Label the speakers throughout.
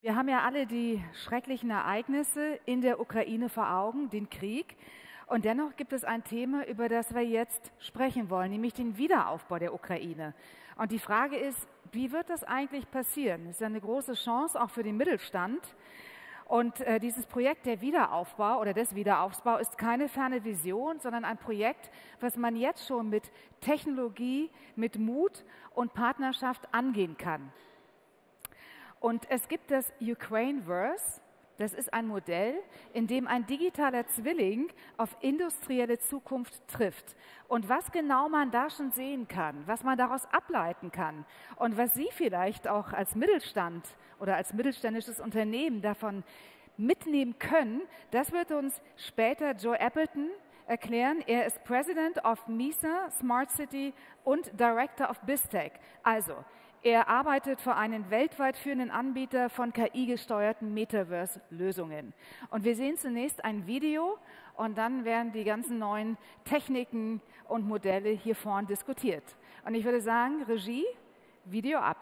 Speaker 1: Wir haben ja alle die schrecklichen Ereignisse in der Ukraine vor Augen, den Krieg. Und dennoch gibt es ein Thema, über das wir jetzt sprechen wollen, nämlich den Wiederaufbau der Ukraine. Und die Frage ist, wie wird das eigentlich passieren? Das ist ja eine große Chance auch für den Mittelstand. Und dieses Projekt der Wiederaufbau oder des Wiederaufbaus ist keine ferne Vision, sondern ein Projekt, was man jetzt schon mit Technologie, mit Mut und Partnerschaft angehen kann. Und es gibt das Ukraineverse. Das ist ein Modell, in dem ein digitaler Zwilling auf industrielle Zukunft trifft. Und was genau man da schon sehen kann, was man daraus ableiten kann und was Sie vielleicht auch als Mittelstand oder als mittelständisches Unternehmen davon mitnehmen können, das wird uns später Joe Appleton erklären. Er ist President of MISA Smart City und Director of BizTech. Also, er arbeitet für einen weltweit führenden Anbieter von KI-gesteuerten Metaverse-Lösungen. Und wir sehen zunächst ein Video und dann werden die ganzen neuen Techniken und Modelle hier vorn diskutiert. Und ich würde sagen, Regie, Video ab.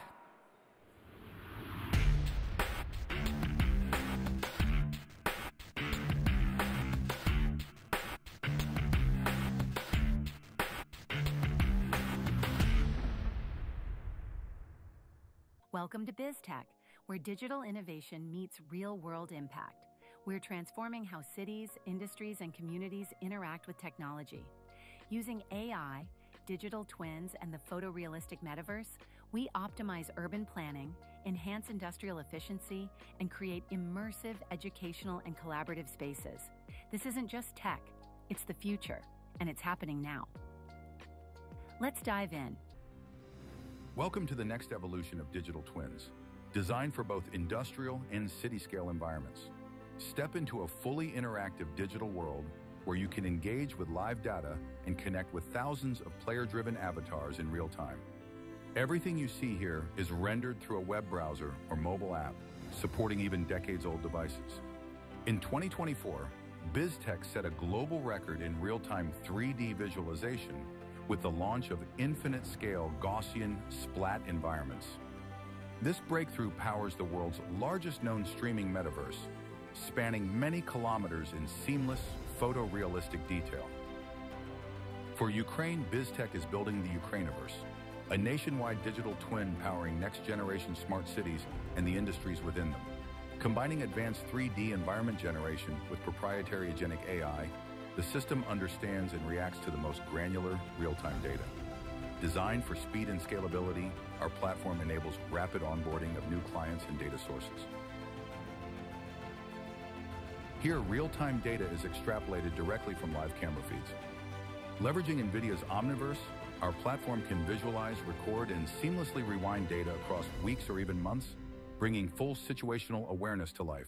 Speaker 2: Welcome to BizTech, where digital innovation meets real-world impact. We're transforming how cities, industries, and communities interact with technology. Using AI, digital twins, and the photorealistic metaverse, we optimize urban planning, enhance industrial efficiency, and create immersive educational and collaborative spaces. This isn't just tech, it's the future, and it's happening now. Let's dive in.
Speaker 3: Welcome to the next evolution of digital twins, designed for both industrial and city-scale environments. Step into a fully interactive digital world where you can engage with live data and connect with thousands of player-driven avatars in real time. Everything you see here is rendered through a web browser or mobile app, supporting even decades-old devices. In 2024, BizTech set a global record in real-time 3D visualization with the launch of infinite-scale Gaussian splat environments. This breakthrough powers the world's largest known streaming metaverse, spanning many kilometers in seamless, photorealistic detail. For Ukraine, BizTech is building the Ukraineverse, a nationwide digital twin powering next-generation smart cities and the industries within them. Combining advanced 3D environment generation with proprietary agentic AI, the system understands and reacts to the most granular, real-time data. Designed for speed and scalability, our platform enables rapid onboarding of new clients and data sources. Here, real-time data is extrapolated directly from live camera feeds. Leveraging NVIDIA's Omniverse, our platform can visualize, record, and seamlessly rewind data across weeks or even months, bringing full situational awareness to life.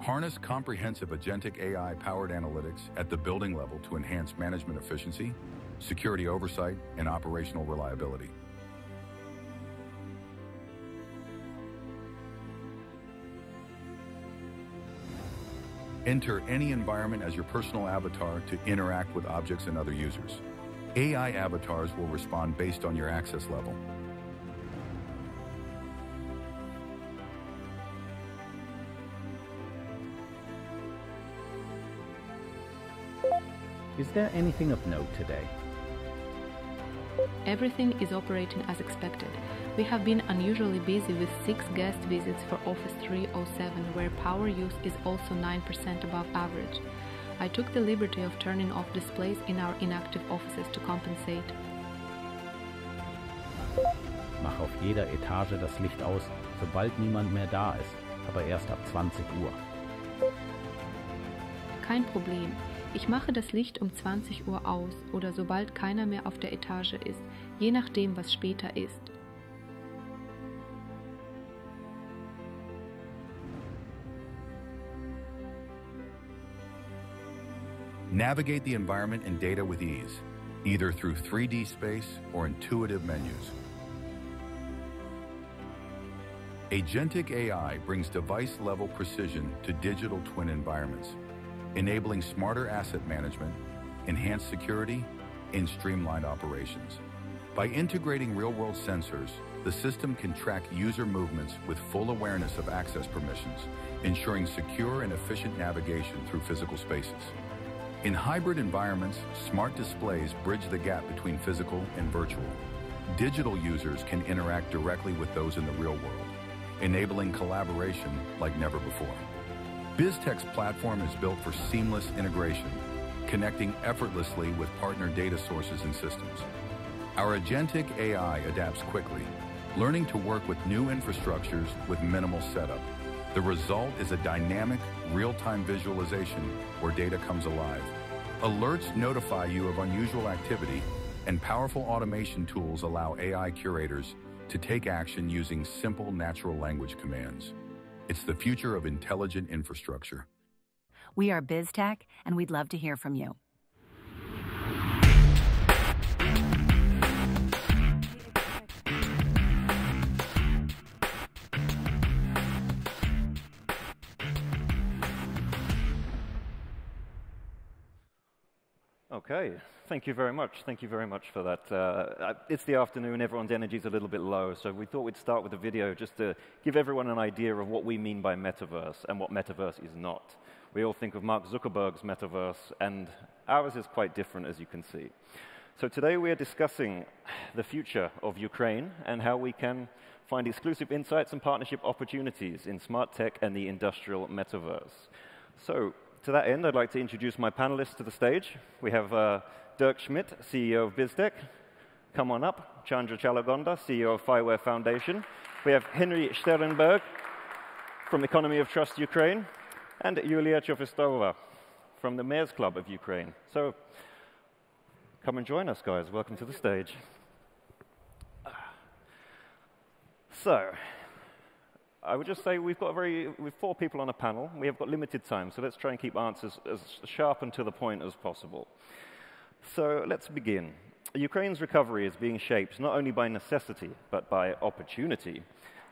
Speaker 3: Harness comprehensive agentic AI-powered analytics at the building level to enhance management efficiency, security oversight, and operational reliability. Enter any environment as your personal avatar to interact with objects and other users. AI avatars will respond based on your access level.
Speaker 4: Is there anything of note today?
Speaker 5: Everything is operating as expected. We have been unusually busy with 6 guest visits for Office 307, where power use is also 9% above average. I took the liberty of turning off displays in our inactive offices to compensate.
Speaker 4: Mach auf jeder Etage das Licht aus, sobald niemand mehr da ist, aber erst ab 20 Uhr.
Speaker 5: Kein Problem. Ich mache das Licht um 20 Uhr aus oder sobald keiner mehr auf der Etage ist, je nachdem, was später ist.
Speaker 3: Navigate the environment and data with ease, either through 3D space or intuitive menus. Agentic AI brings device-level precision to digital twin environments, enabling smarter asset management, enhanced security, and streamlined operations. By integrating real-world sensors, the system can track user movements with full awareness of access permissions, ensuring secure and efficient navigation through physical spaces. In hybrid environments, smart displays bridge the gap between physical and virtual. Digital users can interact directly with those in the real world, enabling collaboration like never before. BizTech's platform is built for seamless integration, connecting effortlessly with partner data sources and systems. Our agentic AI adapts quickly, learning to work with new infrastructures with minimal setup. The result is a dynamic, real-time visualization where data comes alive. Alerts notify you of unusual activity, and powerful automation tools allow AI curators to take action using simple natural language commands. It's the future of intelligent infrastructure.
Speaker 2: We are BizTech, and we'd love to hear from you.
Speaker 6: Okay, thank you very much. Thank you very much for that. It's the afternoon, everyone's energy is a little bit low, so we thought we'd start with a video just to give everyone an idea of what we mean by metaverse and what metaverse is not. We all think of Mark Zuckerberg's metaverse, and ours is quite different, as you can see. So today we are discussing the future of Ukraine and how we can find exclusive insights and partnership opportunities in smart tech and the industrial metaverse. So, to that end, I'd like to introduce my panelists to the stage. We have Dirk Schmidt, CEO of BizTech. Come on up. Chandra Chalagonda, CEO of Fireware Foundation. We have Henry Sternberg from Economy of Trust Ukraine, and Yulia Chofistova from the Mayor's Club of Ukraine. So, come and join us, guys. Welcome to the stage. So, I would just say we've 4 people on a panel. We have got limited time, so let's try and keep answers as sharp and to the point as possible. So let's begin. Ukraine's recovery is being shaped not only by necessity, but by opportunity.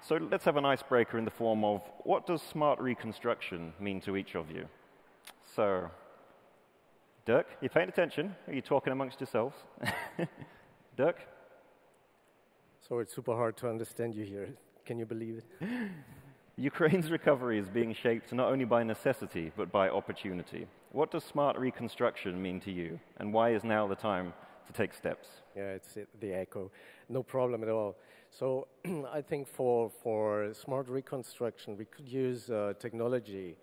Speaker 6: So let's have an icebreaker in the form of, what does smart reconstruction mean to each of you? So, Dirk, you paying attention? Are you talking amongst yourselves? Dirk?
Speaker 7: So it's super hard to understand you here. Can you believe it?
Speaker 6: Ukraine's recovery is being shaped not only by necessity, but by opportunity. What does smart reconstruction mean to you, and why is now the time to take steps?
Speaker 7: Yeah, it's the echo. No problem at all. So I think for smart reconstruction, we could use technology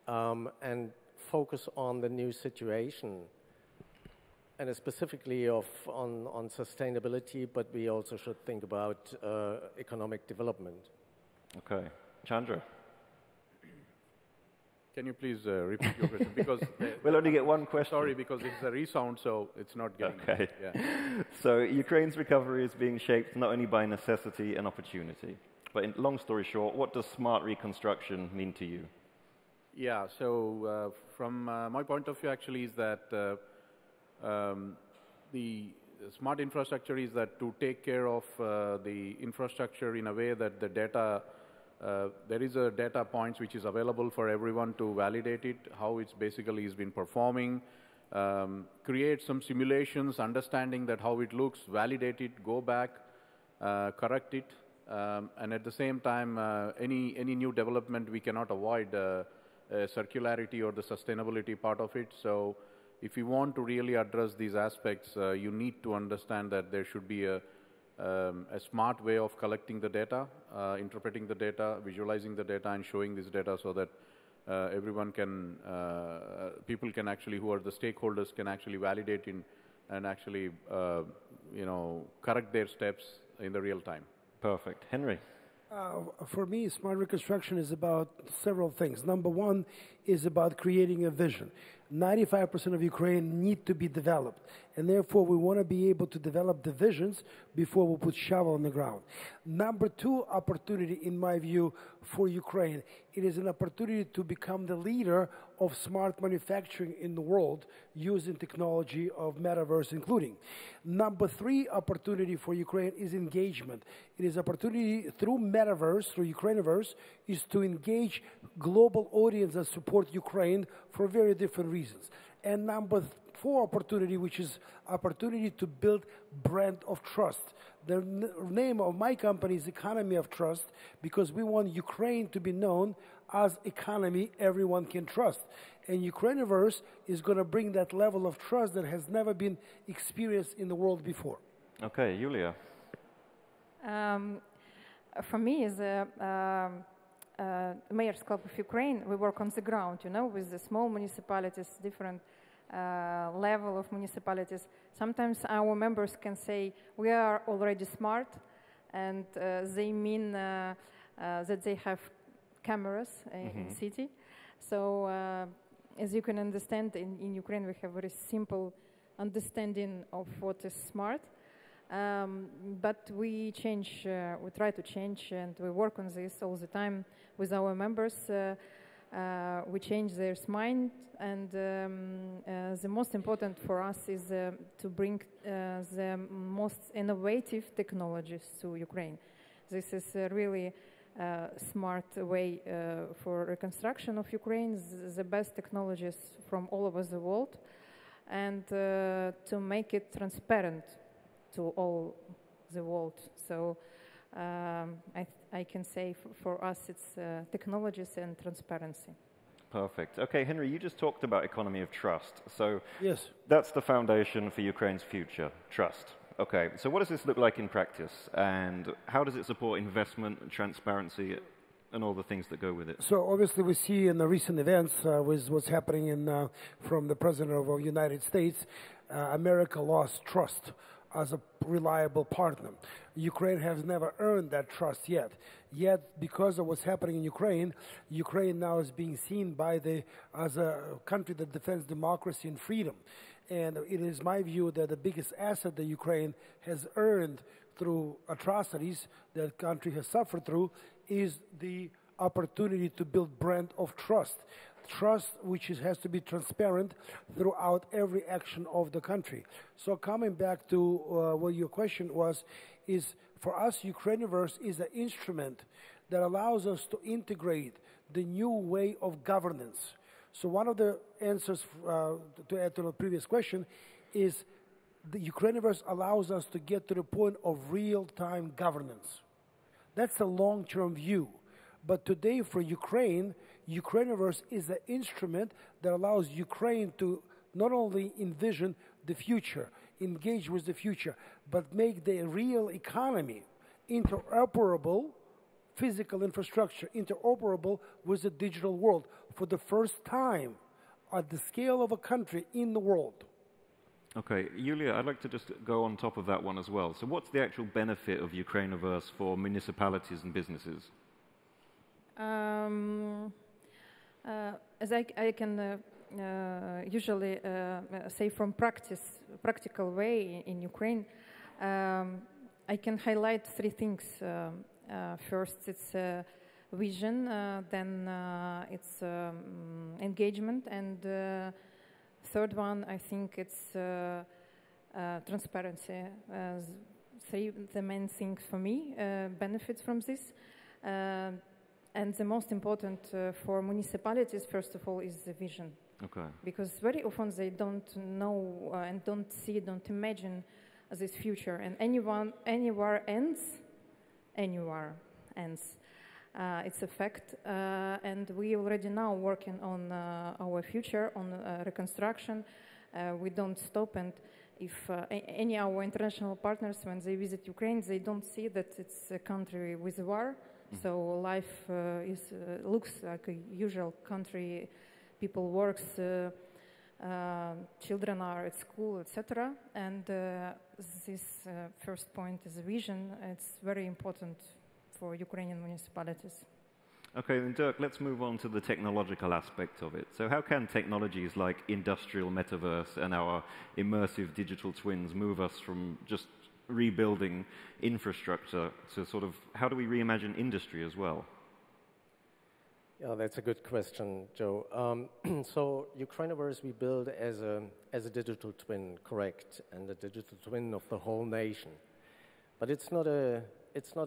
Speaker 7: and focus on the new situation, and specifically on sustainability, but we also should think about economic development.
Speaker 6: Okay. Chandra?
Speaker 8: Can you please repeat your question? Because
Speaker 6: we'll only get one question.
Speaker 8: Sorry, because it's a resound, so it's not getting
Speaker 6: Okay.
Speaker 8: Yeah.
Speaker 6: So Ukraine's recovery is being shaped not only by necessity and opportunity, but in long story short, what does smart reconstruction mean to you?
Speaker 8: Yeah, so from my point of view, actually, is that the smart infrastructure is that to take care of the infrastructure in a way that the data, there is a data points which is available for everyone to validate it, how it's basically has been performing, create some simulations, understanding that how it looks, validate it, go back, correct it, and at the same time, any new development we cannot avoid circularity or the sustainability part of it. So if you want to really address these aspects, you need to understand that there should be a smart way of collecting the data, interpreting the data, visualizing the data, and showing this data so that everyone can, people can actually, who are the stakeholders, can actually validate and actually, correct their steps in the real time.
Speaker 6: Perfect. Henry?
Speaker 9: For me, smart reconstruction is about several things. Number one is about creating a vision. 95% of Ukraine need to be developed, and therefore we want to be able to develop the visions before we put shovel on the ground. Number two opportunity, in my view, for Ukraine, it is an opportunity to become the leader of smart manufacturing in the world using technology of metaverse including. Number three opportunity for Ukraine is engagement. It is opportunity through metaverse, through Ukrainiverse, is to engage global audience that support Ukraine for very different reasons. And number 4 opportunity, which is opportunity to build brand of trust. The name of my company is Economy of Trust because we want Ukraine to be known as economy everyone can trust. And Ukrainiverse is going to bring that level of trust that has never been experienced in the world before.
Speaker 6: Okay, Julia.
Speaker 10: For me, as a Mayor's Club of Ukraine, we work on the ground, with the small municipalities, different level of municipalities. Sometimes our members can say, we are already smart, and they mean that they have cameras in the city. So, as you can understand, in Ukraine, we have very simple understanding of what is smart. But we try to change, and we work on this all the time with our members. We change their mind, and the most important for us is to bring the most innovative technologies to Ukraine. This is a really smart way for reconstruction of Ukraine, the best technologies from all over the world, and to make it transparent to all the world. So I can say for us it's technologies and transparency.
Speaker 6: Perfect. Okay, Henry, you just talked about economy of trust. So
Speaker 9: yes,
Speaker 6: that's the foundation for Ukraine's future, trust. Okay, so what does this look like in practice? And how does it support investment, transparency, and all the things that go with it?
Speaker 9: So obviously we see in the recent events with what's happening from the President of the United States, America lost trust as a reliable partner. Ukraine has never earned that trust yet. Yet, because of what's happening in Ukraine, Ukraine now is being seen as a country that defends democracy and freedom. And it is my view that the biggest asset that Ukraine has earned through atrocities that the country has suffered through is the opportunity to build brand of trust. Trust which has to be transparent throughout every action of the country. So coming back to what your question was, is for us, Ukrainiverse is an instrument that allows us to integrate the new way of governance. So one of the answers to add to the previous question is the Ukrainiverse allows us to get to the point of real-time governance. That's a long-term view. But today for Ukraine, Ukrainiverse is an instrument that allows Ukraine to not only envision the future, engage with the future, but make the real economy interoperable, physical infrastructure interoperable with the digital world for the first time at the scale of a country in the world.
Speaker 6: Okay, Yulia, I'd like to just go on top of that one as well. So what's the actual benefit of Ukrainiverse for municipalities and businesses?
Speaker 10: As I can usually say from practical way in Ukraine, I can highlight 3 things. First, it's vision, then it's engagement, and third one, I think it's transparency. The main things for me, benefits from this. And the most important for municipalities, first of all, is the vision.
Speaker 6: Okay.
Speaker 10: Because very often they don't know and don't see, don't imagine this future. And anywhere ends. It's a fact. And we already now working on our future, on reconstruction. We don't stop. And if any of our international partners, when they visit Ukraine, they don't see that it's a country with war. So life looks like a usual country. People work, children are at school, etc. And this first point is vision. It's very important for Ukrainian municipalities.
Speaker 6: Okay, then Dirk, let's move on to the technological aspect of it. So how can technologies like industrial metaverse and our immersive digital twins move us from just rebuilding infrastructure to sort of, how do we reimagine industry as well?
Speaker 7: Yeah, that's a good question, Joe. So Ukrainiverse we build as a digital twin, correct, and a digital twin of the whole nation. But it's not a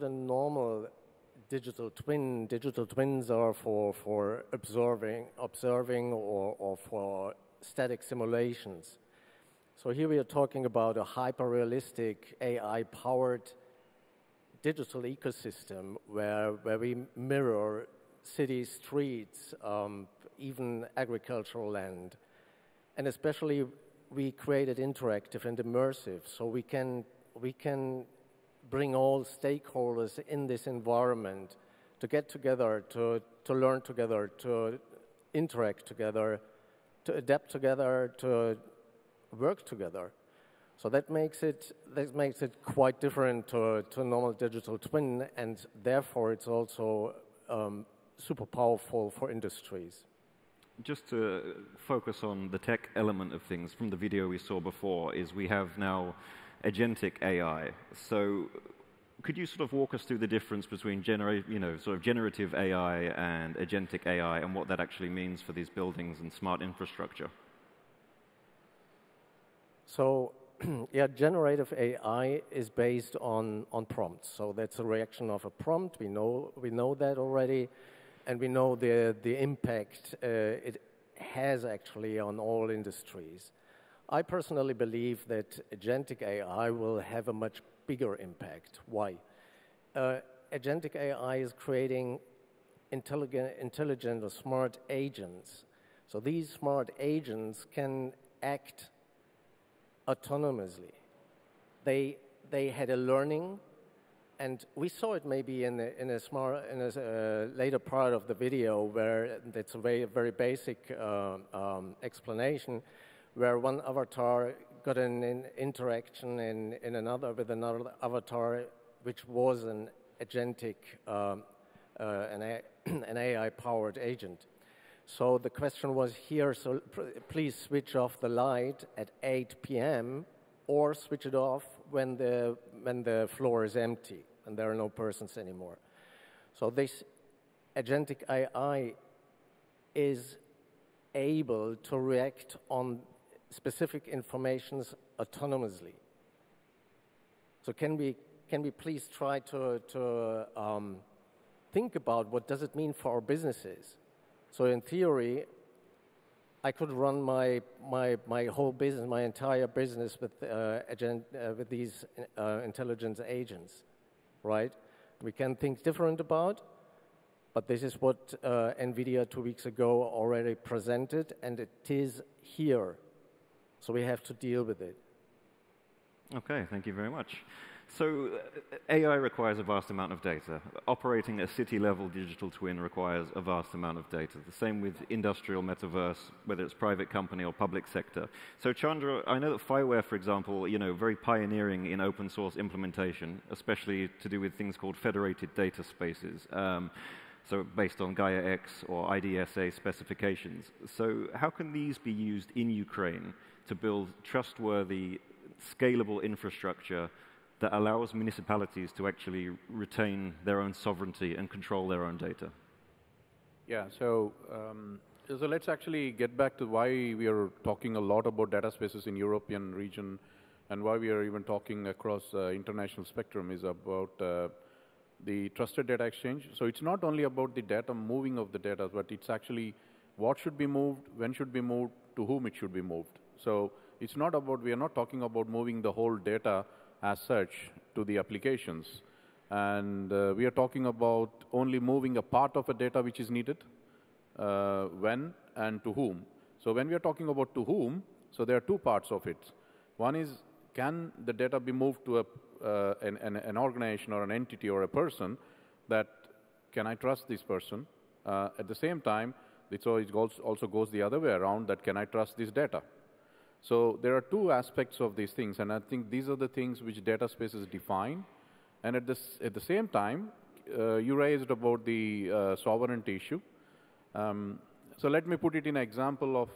Speaker 7: normal digital twin. Digital twins are for observing or for static simulations. So here we are talking about a hyper-realistic AI-powered digital ecosystem where we mirror cities, streets, even agricultural land. And especially we created interactive and immersive, so we can bring all stakeholders in this environment to get together, to learn together, to interact together, to adapt together, to work together. So that makes it quite different to a normal digital twin, and therefore it's also super powerful for industries.
Speaker 6: Just to focus on the tech element of things, from the video we saw before, is we have now agentic AI. So could you sort of walk us through the difference between generative AI and agentic AI and what that actually means for these buildings and smart infrastructure?
Speaker 7: So, yeah, generative AI is based on prompts. So that's a reaction of a prompt. We know that already. And we know the impact it has actually on all industries. I personally believe that agentic AI will have a much bigger impact. Why? Agentic AI is creating intelligent or smart agents. So these smart agents can act autonomously. They had a learning. And we saw it maybe in a later part of the video where it's a very basic explanation, where one avatar got an interaction with another avatar, which was an agentic, an AI-powered agent. So the question was here, so please switch off the light at 8 p.m. or switch it off when the floor is empty and there are no persons anymore. So this agentic AI is able to react on specific informations autonomously. So can we please try to think about what does it mean for our businesses? So in theory, I could run my whole business, my entire business with these intelligence agents, right? We can think different about, but this is what NVIDIA 2 weeks ago already presented, and it is here. So we have to deal with it.
Speaker 6: Okay, thank you very much. So AI requires a vast amount of data. Operating a city-level digital twin requires a vast amount of data. The same with industrial metaverse, whether it's private company or public sector. So Chandra, I know that Fireware, for example, very pioneering in open source implementation, especially to do with things called federated data spaces. So based on Gaia-X or IDSA specifications. So how can these be used in Ukraine to build trustworthy, scalable infrastructure that allows municipalities to actually retain their own sovereignty and control their own data?
Speaker 8: Yeah, so let's actually get back to why we are talking a lot about data spaces in European region, and why we are even talking across international spectrum is about the trusted data exchange. So it's not only about the data moving of the data, but it's actually what should be moved, when should be moved, to whom it should be moved. So it's not about, we are not talking about moving the whole data as such to the applications. And we are talking about only moving a part of a data which is needed, when and to whom. So when we are talking about to whom, so there are two parts of it. One is, can the data be moved to an organization or an entity or a person that, can I trust this person? At the same time, it also goes the other way around, that can I trust this data? So there are two aspects of these things, and I think these are the things which data spaces define. And at the same time, you raised about the sovereignty issue. So let me put it in an example of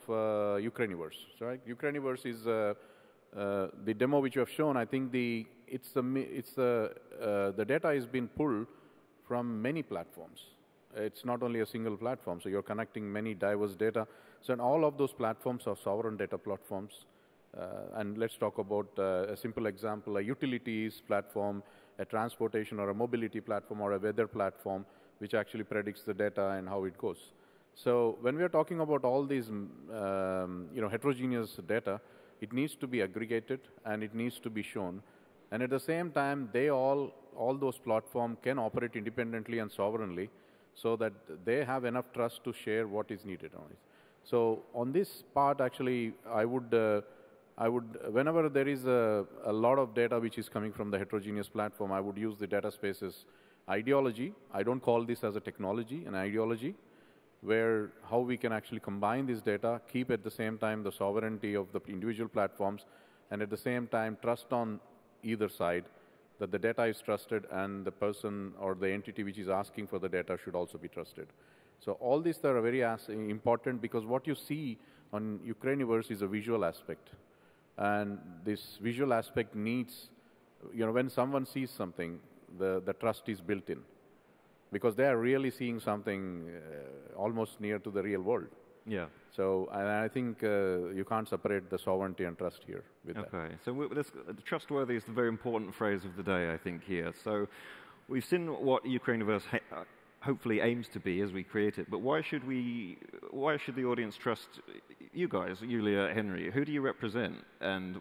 Speaker 8: Ukrainiverse. Right? Ukrainiverse is the demo which you have shown. I think the data is being pulled from many platforms. It's not only a single platform, so you're connecting many diverse data. So all of those platforms are sovereign data platforms. And let's talk about a simple example, a utilities platform, a transportation or a mobility platform, or a weather platform, which actually predicts the data and how it goes. So when we are talking about all these heterogeneous data, it needs to be aggregated and it needs to be shown. And at the same time, all those platforms can operate independently and sovereignly so that they have enough trust to share what is needed on it. So on this part, actually, I would, whenever there is a lot of data which is coming from the heterogeneous platform, I would use the data spaces ideology. I don't call this as a technology, an ideology, where how we can actually combine this data, keep at the same time the sovereignty of the individual platforms, and at the same time trust on either side that the data is trusted and the person or the entity which is asking for the data should also be trusted. So all these are very important because what you see on Ukrainiverse is a visual aspect. And this visual aspect needs, when someone sees something, the trust is built in. Because they are really seeing something almost near to the real world.
Speaker 6: Yeah.
Speaker 8: So I think you can't separate the sovereignty and trust here with that.
Speaker 6: Okay. So trustworthy is the very important phrase of the day, I think, here. So we've seen what Ukrainiverse hopefully aims to be as we create it. But why should the audience trust you guys, Yulia, Henry? Who do you represent, and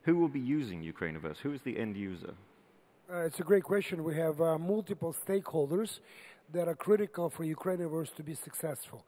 Speaker 6: who will be using Ukrainiverse? Who is the end user?
Speaker 9: It's a great question. We have multiple stakeholders that are critical for Ukrainiverse to be successful.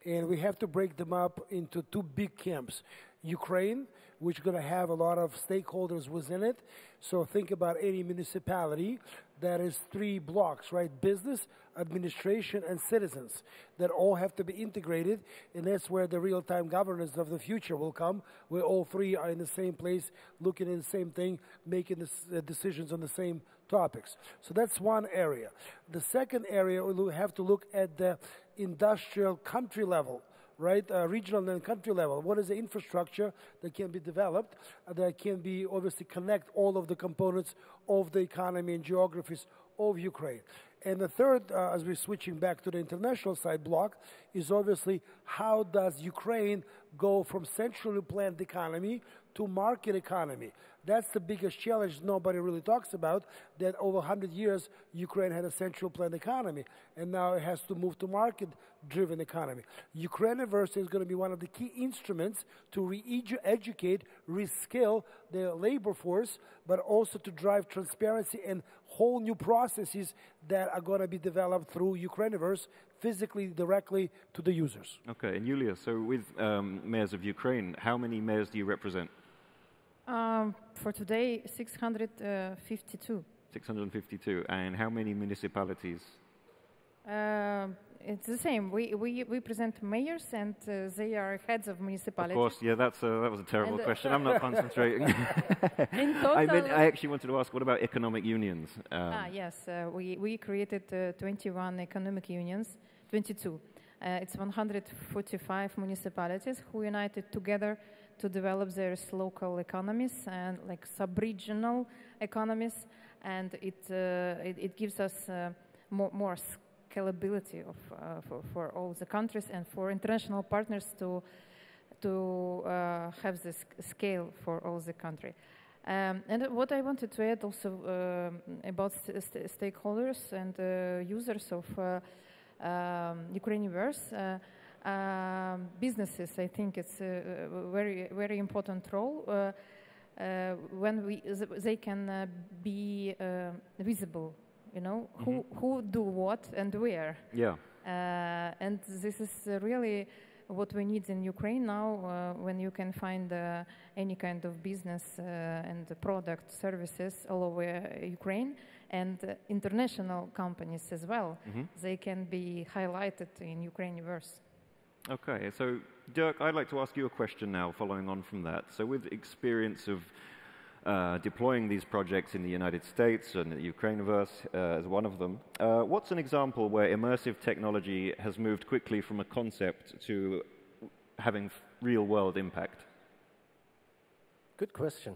Speaker 9: And we have to break them up into two big camps. Ukraine, which is going to have a lot of stakeholders within it. So think about any municipality that is 3 blocks, right? Business, administration, and citizens that all have to be integrated. And that's where the real-time governance of the future will come, where all 3 are in the same place, looking at the same thing, making decisions on the same topics. So that's one area. The second area, we'll have to look at the industrial country level, right? Regional and country level. What is the infrastructure that can be developed that can be obviously connect all of the components of the economy and geographies of Ukraine? And the third, as we're switching back to the international side block, is obviously how does Ukraine go from centrally planned economy to market economy? That's the biggest challenge nobody really talks about, that over 100 years, Ukraine had a central planned economy, and now it has to move to market-driven economy. Ukrainiverse is going to be one of the key instruments to re-educate, reskill the labor force, but also to drive transparency and whole new processes that are going to be developed through Ukrainiverse, physically, directly to the users.
Speaker 6: Okay, and Yulia, so with mayors of Ukraine, how many mayors do you represent?
Speaker 10: For today, 652.
Speaker 6: 652. And how many municipalities?
Speaker 10: It's the same. We present mayors, and they are heads of municipalities.
Speaker 6: Of course, yeah, that was a terrible question. I'm not concentrating.
Speaker 10: In total,
Speaker 6: I actually wanted to ask, what about economic unions?
Speaker 10: Yes, we created 21 economic unions, 22. It's 145 municipalities who united together to develop their local economies and like sub-regional economies, and it gives us more scalability for all the countries and for international partners to have this scale for all the country. And what I wanted to add also about stakeholders and users of Ukrainiverse. Businesses, I think it's a very, very important role when they can be visible, who do what and where.
Speaker 6: Yeah.
Speaker 10: And this is really what we need in Ukraine now, when you can find any kind of business and product, services all over Ukraine, and international companies as well. They can be highlighted in Ukrainiverse.
Speaker 6: Okay, so Dirk, I'd like to ask you a question now, following on from that. So with experience of deploying these projects in the United States, and Ukrainiverse as one of them, what's an example where immersive technology has moved quickly from a concept to having real-world impact?
Speaker 7: Good question.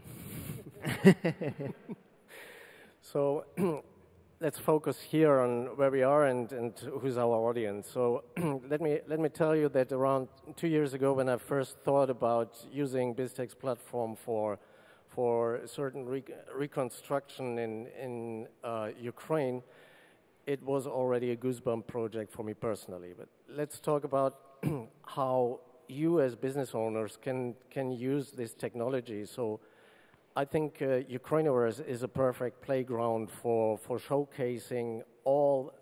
Speaker 7: So let's focus here on where we are and who's our audience. So let me tell you that around 2 years ago, when I first thought about using BizTech's platform for certain reconstruction in Ukraine, it was already a goosebump project for me personally. But let's talk about how you as business owners can use this technology. So I think Ukrainiverse is a perfect playground for showcasing all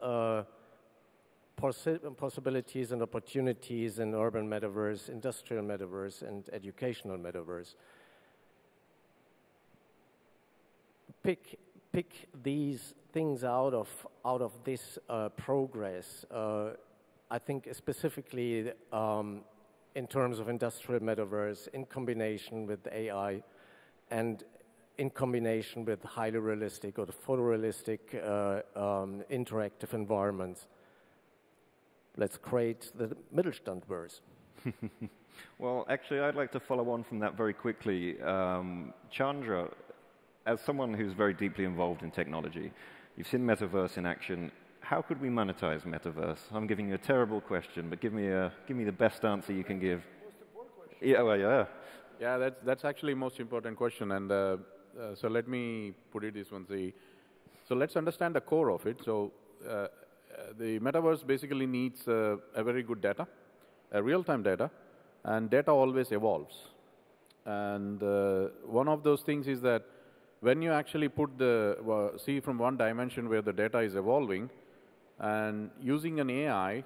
Speaker 7: possibilities and opportunities in urban metaverse, industrial metaverse, and educational metaverse. Pick these things out of this progress. I think specifically in terms of industrial metaverse, in combination with AI, and in combination with highly realistic or photorealistic interactive environments. Let's create the Mittelstandverse.
Speaker 6: Well, actually, I'd like to follow on from that very quickly. Chandra, as someone who's very deeply involved in technology, you've seen Metaverse in action. How could we monetize Metaverse? I'm giving you a terrible question, but give me the best answer you can give.
Speaker 9: Most important question.
Speaker 6: Yeah, well, yeah.
Speaker 8: Yeah, that's actually the most important question. And so let me put it this one. So let's understand the core of it. So the metaverse basically needs a very good data, a real-time data, and data always evolves. And one of those things is that when you actually put see from one dimension where the data is evolving, and using an AI,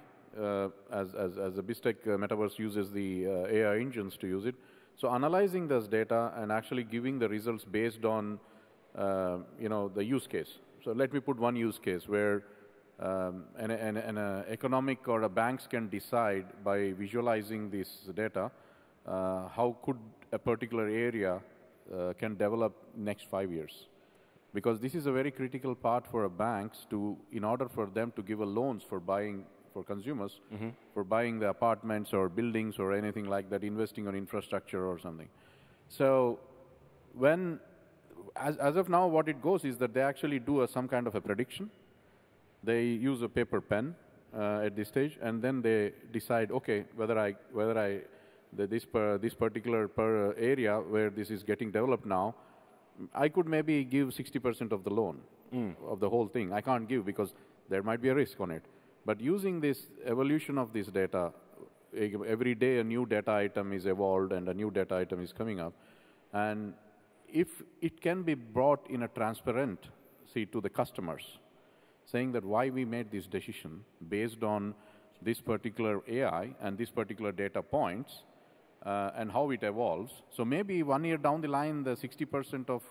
Speaker 8: as the BizTech metaverse uses the AI engines to use it, so analyzing this data and actually giving the results based on the use case. So let me put one use case where an economic or a banks can decide by visualizing this data how could a particular area can develop next 5 years. Because this is a very critical part for banks in order for them to give loans for buying, for consumers, for buying the apartments or buildings or anything like that, investing on infrastructure or something. So as of now, what it goes is that they actually do some kind of a prediction. They use a paper pen at this stage, and then they decide, okay, this particular area where this is getting developed now, I could maybe give 60% of the loan of the whole thing. I can't give because there might be a risk on it. But using this evolution of this data, every day a new data item is evolved and a new data item is coming up. And if it can be brought in a transparent, to the customers, saying that why we made this decision based on this particular AI and this particular data points, and how it evolves. So maybe 1 year down the line, the 60% of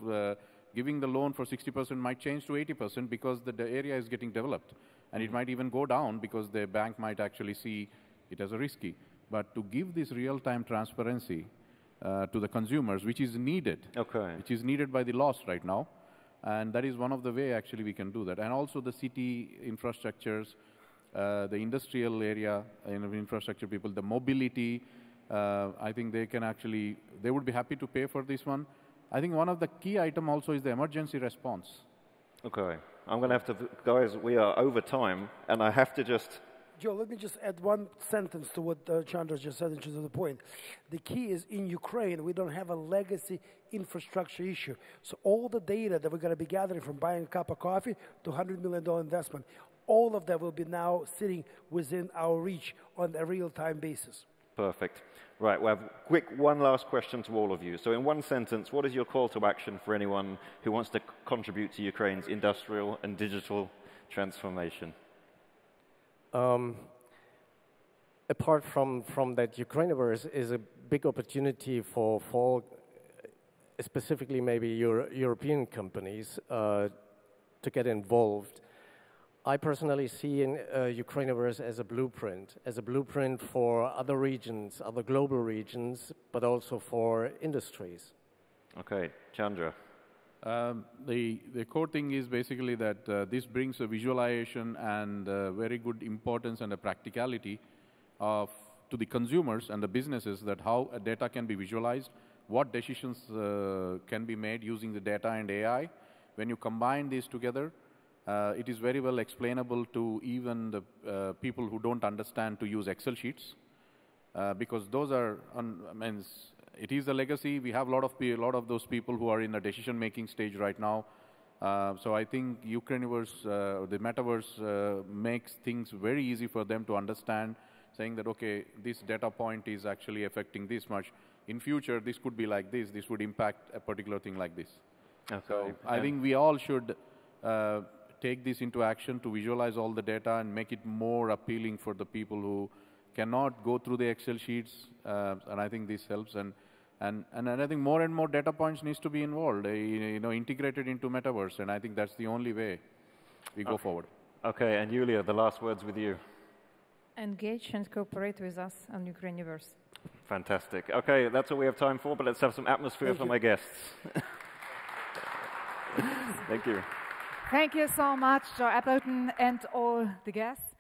Speaker 8: giving the loan for 60% might change to 80% because the area is getting developed. And it might even go down because the bank might actually see it as a risky. But to give this real-time transparency to the consumers, which is needed, which is needed by the laws right now, and that is one of the way actually we can do that. And also the city infrastructures, the industrial area infrastructure people, the mobility, I think they would be happy to pay for this one. I think one of the key item also is the emergency response.
Speaker 6: Okay, I'm going to have to, guys, we are over time, and I have to just...
Speaker 9: Joe, let me just add one sentence to what Chandra just said, which is the point. The key is in Ukraine, we don't have a legacy infrastructure issue. So all the data that we're going to be gathering from buying a cup of coffee to $100 million investment, all of that will be now sitting within our reach on a real-time basis.
Speaker 6: Perfect. Right, we'll have one last question to all of you. So in one sentence, what is your call to action for anyone who wants to contribute to Ukraine's industrial and digital transformation?
Speaker 7: Apart from that, Ukrainiverse is a big opportunity for specifically maybe European companies to get involved. I personally see in Ukrainiverse as a blueprint for other regions, other global regions, but also for industries.
Speaker 6: Okay, Chandra.
Speaker 8: The core thing is basically that this brings a visualization and very good importance and a practicality to the consumers and the businesses that how data can be visualized, what decisions can be made using the data and AI. When you combine these together, it is very well explainable to even the people who don't understand to use Excel sheets, because those are, it is a legacy. We have a lot of those people who are in the decision-making stage right now. So I think Ukrainiverse, the metaverse makes things very easy for them to understand, saying that, okay, this data point is actually affecting this much. In future, this could be like this would impact a particular thing like this.
Speaker 6: Okay.
Speaker 8: So I think we all should take this into action to visualize all the data and make it more appealing for the people who cannot go through the Excel sheets, and I think this helps. And I think more and more data points needs to be involved, integrated into metaverse, and I think that's the only way we go forward.
Speaker 6: Okay, and Yulia, the last words with you.
Speaker 10: Engage and cooperate with us on Ukrainiverse.
Speaker 6: Fantastic. Okay, that's all we have time for, but let's have some atmosphere for my guests. Thank you.
Speaker 1: Thank you so much, Joe Appleton and all the guests.